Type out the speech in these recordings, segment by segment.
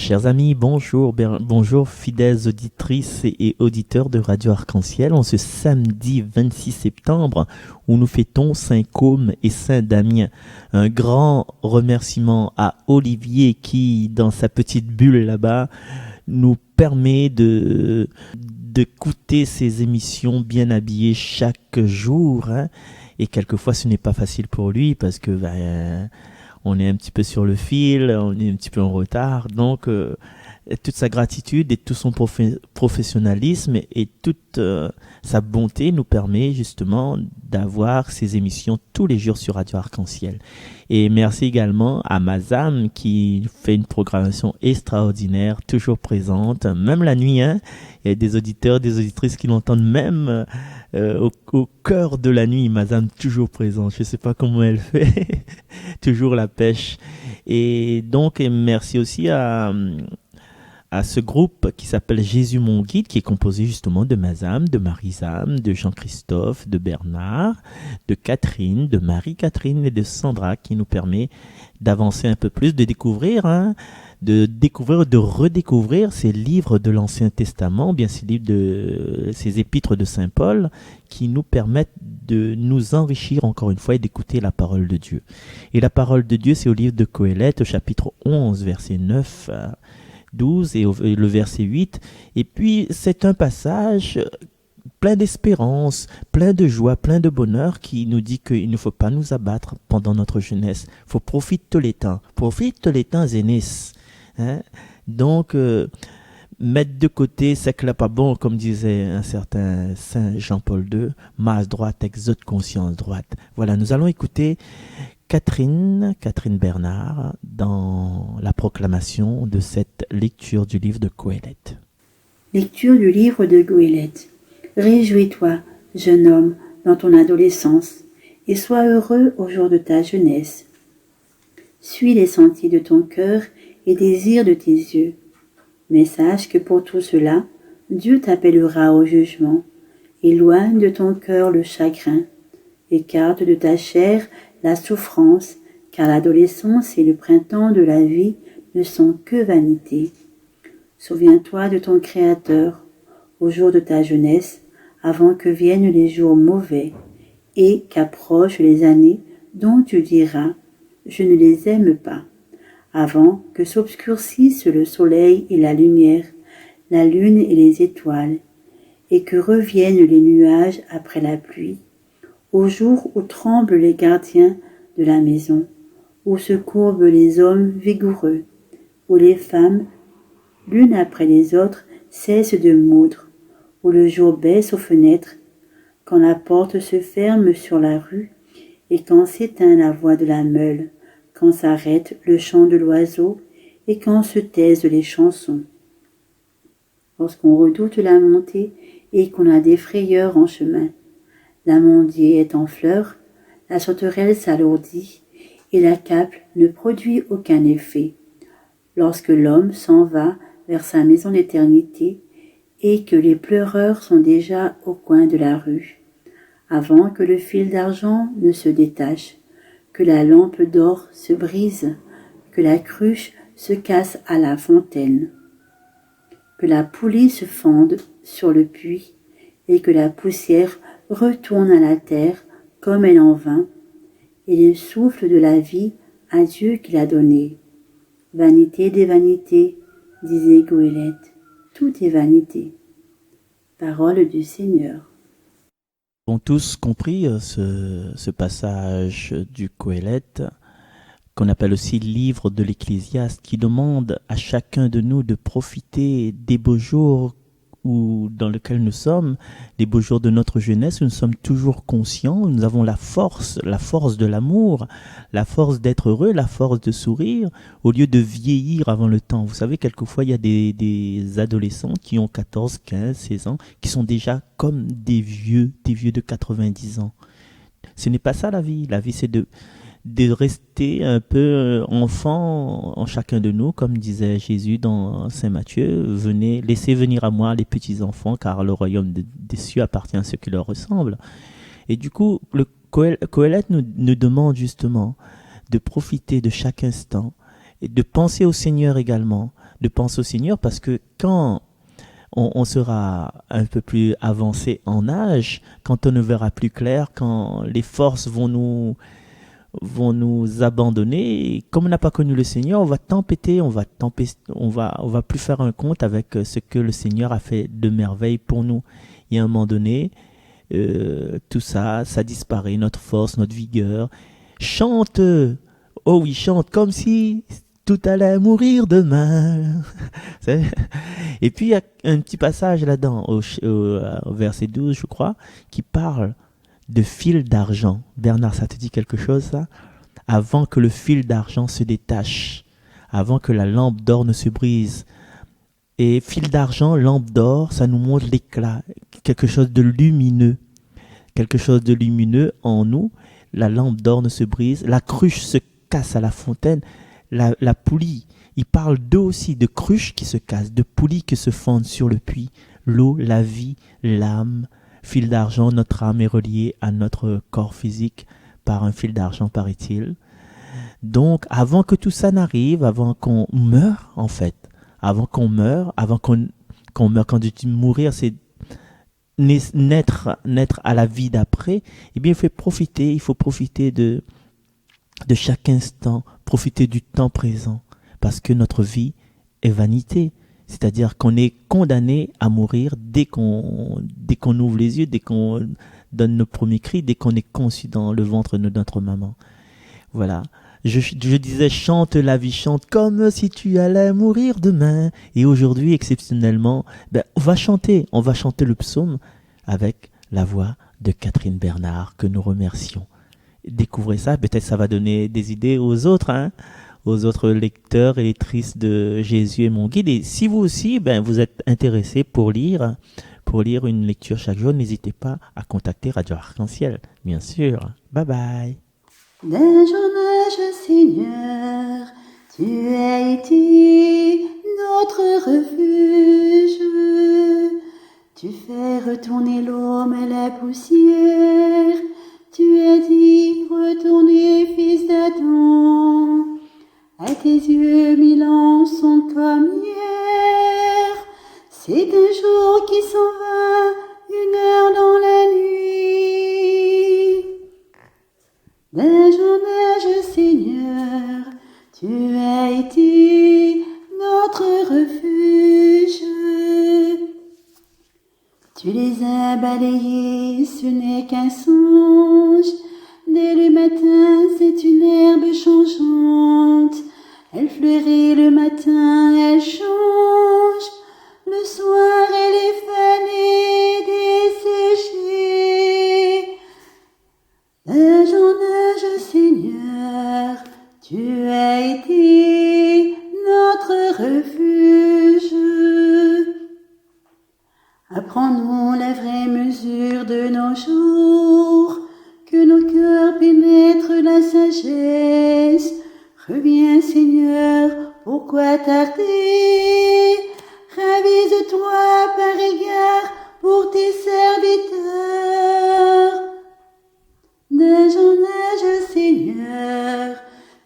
Chers amis, bonjour, bonjour fidèles auditrices et auditeurs de Radio Arc-en-Ciel. En ce samedi 26 septembre où nous fêtons Saint Côme et Saint Damien. Un grand remerciement à Olivier qui, dans sa petite bulle là-bas, nous permet d'écouter ces émissions bien habillées chaque jour. Et quelquefois, ce n'est pas facile pour lui parce que on est un petit peu sur le fil, on est un petit peu en retard. Donc, toute sa gratitude et tout son professionnalisme et toute sa bonté nous permet justement d'avoir ces émissions tous les jours sur Radio Arc-en-Ciel. Et merci également à Mazam qui fait une programmation extraordinaire, toujours présente, même la nuit. Il y a des auditeurs, des auditrices qui l'entendent même au cœur de la nuit. Mazam toujours présente. Je ne sais pas comment elle fait. Toujours la pêche. Et donc, merci aussi à ce groupe qui s'appelle Jésus mon guide, qui est composé justement de Mazam, de Marie-Zam, de Jean-Christophe, de Bernard, de Catherine, de Marie-Catherine et de Sandra, qui nous permet d'avancer un peu plus, de découvrir, de redécouvrir ces livres de l'Ancien Testament, bien ces épîtres de Saint Paul, qui nous permettent de nous enrichir encore une fois et d'écouter la parole de Dieu. Et la parole de Dieu, c'est au livre de Qoéleth, au chapitre 11, verset 9 à 12 et le verset 8. Et puis, c'est un passage plein d'espérance, plein de joie, plein de bonheur qui nous dit qu'il ne faut pas nous abattre pendant notre jeunesse. Il faut profiter les temps. Profite les temps, Zénis. Donc, mettre de côté ce qui n'est pas bon, comme disait un certain Saint Jean-Paul II, masse droite, exode conscience droite. Voilà, nous allons écouter Catherine Bernard dans la proclamation de cette lecture du livre de Qoéleth. Lecture du livre de Qoéleth. Réjouis-toi, jeune homme, dans ton adolescence, et sois heureux au jour de ta jeunesse. Suis les sentiers de ton cœur et désirs de tes yeux. Mais sache que pour tout cela, Dieu t'appellera au jugement. Éloigne de ton cœur le chagrin. Écarte de ta chair la souffrance, car l'adolescence et le printemps de la vie ne sont que vanité. Souviens-toi de ton Créateur, au jour de ta jeunesse, avant que viennent les jours mauvais, et qu'approchent les années dont tu diras « je ne les aime pas », avant que s'obscurcissent le soleil et la lumière, la lune et les étoiles, et que reviennent les nuages après la pluie, au jour où tremblent les gardiens de la maison, où se courbent les hommes vigoureux, où les femmes, l'une après les autres, cessent de moudre, où le jour baisse aux fenêtres, quand la porte se ferme sur la rue, et quand s'éteint la voix de la meule, quand s'arrête le chant de l'oiseau, et quand se taisent les chansons. Lorsqu'on redoute la montée, et qu'on a des frayeurs en chemin, l'amandier est en fleurs, la sauterelle s'alourdit, et la cape ne produit aucun effet. Lorsque l'homme s'en va vers sa maison d'éternité, et que les pleureurs sont déjà au coin de la rue, avant que le fil d'argent ne se détache, que la lampe d'or se brise, que la cruche se casse à la fontaine, que la poulie se fende sur le puits, et que la poussière retourne à la terre comme elle en vint, et le souffle de la vie à Dieu qui l'a donné. Vanité des vanités, disait Qoéleth, tout est vanité. Parole du Seigneur. Nous avons tous compris ce passage du Qoéleth, qu'on appelle aussi livre de l'Ecclésiaste, qui demande à chacun de nous de profiter des beaux jours dans lesquels nous sommes, les beaux jours de notre jeunesse, où nous sommes toujours conscients, nous avons la force de l'amour, la force d'être heureux, la force de sourire, au lieu de vieillir avant le temps. Vous savez, quelquefois, il y a des adolescents qui ont 14, 15, 16 ans, qui sont déjà comme des vieux de 90 ans. Ce n'est pas ça la vie. La vie, c'est de rester un peu enfant en chacun de nous, comme disait Jésus dans Saint Matthieu, laissez venir à moi les petits enfants, car le royaume des cieux appartient à ceux qui leur ressemblent. Et du coup, le Qoéleth nous demande justement de profiter de chaque instant et de penser au Seigneur également, de penser au Seigneur, parce que quand on sera un peu plus avancé en âge, quand on ne verra plus clair, quand les forces vont nous abandonner, comme on n'a pas connu le Seigneur, on va tempêter, on va plus faire un compte avec ce que le Seigneur a fait de merveille pour nous. Et à un moment donné, tout ça disparaît, notre force, notre vigueur. Chante, oh oui, chante comme si tout allait mourir demain. Et puis il y a un petit passage là-dedans, au verset 12, je crois, qui parle de fil d'argent. Bernard, ça te dit quelque chose, ça? Avant que le fil d'argent se détache, avant que la lampe d'or ne se brise. Et fil d'argent, lampe d'or, ça nous montre l'éclat, quelque chose de lumineux. Quelque chose de lumineux en nous. La lampe d'or ne se brise, la cruche se casse à la fontaine, la poulie. Il parle d'eux aussi, de cruches qui se cassent, de poulies qui se fondent sur le puits. L'eau, la vie, l'âme. Fil d'argent, notre âme est reliée à notre corps physique par un fil d'argent, paraît-il. Donc, avant que tout ça n'arrive, avant qu'on meure, en fait, avant qu'on meure, quand je dis mourir, c'est naître à la vie d'après, eh bien, il faut profiter de chaque instant, profiter du temps présent, parce que notre vie est vanité. C'est-à-dire qu'on est condamné à mourir dès qu'on ouvre les yeux, dès qu'on donne nos premiers cris, dès qu'on est conçu dans le ventre de notre maman. Voilà. Je disais, chante la vie, chante comme si tu allais mourir demain. Et aujourd'hui, exceptionnellement, on va chanter le psaume avec la voix de Catherine Bernard, que nous remercions. Découvrez ça, peut-être ça va donner des idées aux autres, aux autres lecteurs et lectrices de Jésus est mon guide. Et si vous aussi, vous êtes intéressés pour lire une lecture chaque jour, n'hésitez pas à contacter Radio Arc-en-Ciel, bien sûr. Bye bye. Dès ton âge, Seigneur, tu as été notre refuge. Tu fais retourner l'homme à la poussière. Tu as dit, retournez, fils d'Adam. À tes yeux, 1000 ans sont comme hier. C'est un jour qui s'en va, 1 heure dans la nuit. Dès ton âge, Seigneur, tu as été notre refuge. Tu les as balayés, ce n'est qu'un songe. Dès le matin, c'est une herbe changeante. Elle fleurit le matin, elle change. Le soir, elle est fanée, desséchée. Dès ton âge, Seigneur, tu as été notre refuge. Apprends-nous la vraie mesure de nos jours, que nos cœurs pénètrent la sagesse. Reviens, Seigneur, pourquoi tarder? Ravise-toi par égard pour tes serviteurs. Dès ton âge, Seigneur,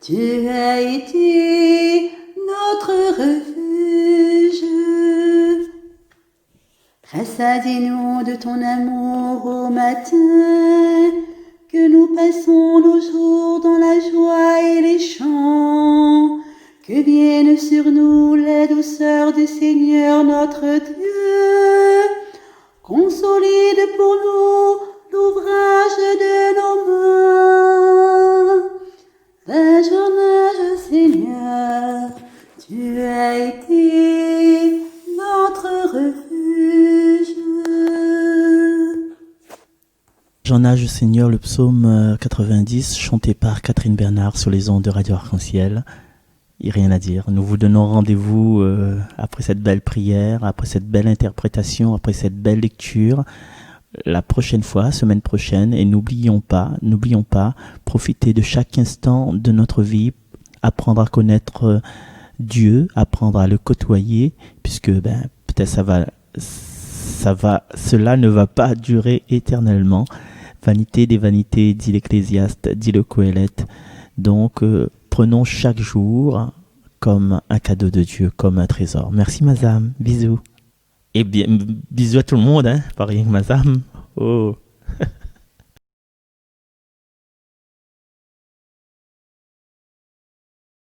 tu as été notre refuge. Rassasie-nous de ton amour au matin, que nous passons nos jours dans la joie et les chants, que vienne sur nous la douceur du Seigneur notre Dieu, consolide pour nous l'ouvrage de nos mains. Dès ton âge, Seigneur, tu as été notre refuge. J'en âge, Seigneur, le psaume 90, chanté par Catherine Bernard sur les ondes de Radio Arc-en-Ciel. Il n'y a rien à dire. Nous vous donnons rendez-vous après cette belle prière, après cette belle interprétation, après cette belle lecture, la prochaine fois, semaine prochaine. Et n'oublions pas, profitez de chaque instant de notre vie, apprendre à connaître Dieu, apprendre à le côtoyer, puisque peut-être cela ne va pas durer éternellement. Vanité des vanités, dit l'Ecclésiaste, dit le Coëlette. Donc, prenons chaque jour comme un cadeau de Dieu, comme un trésor. Merci Mazam, bisous. Et bien, bisous à tout le monde, hein, pas rien que Mazam. Oh.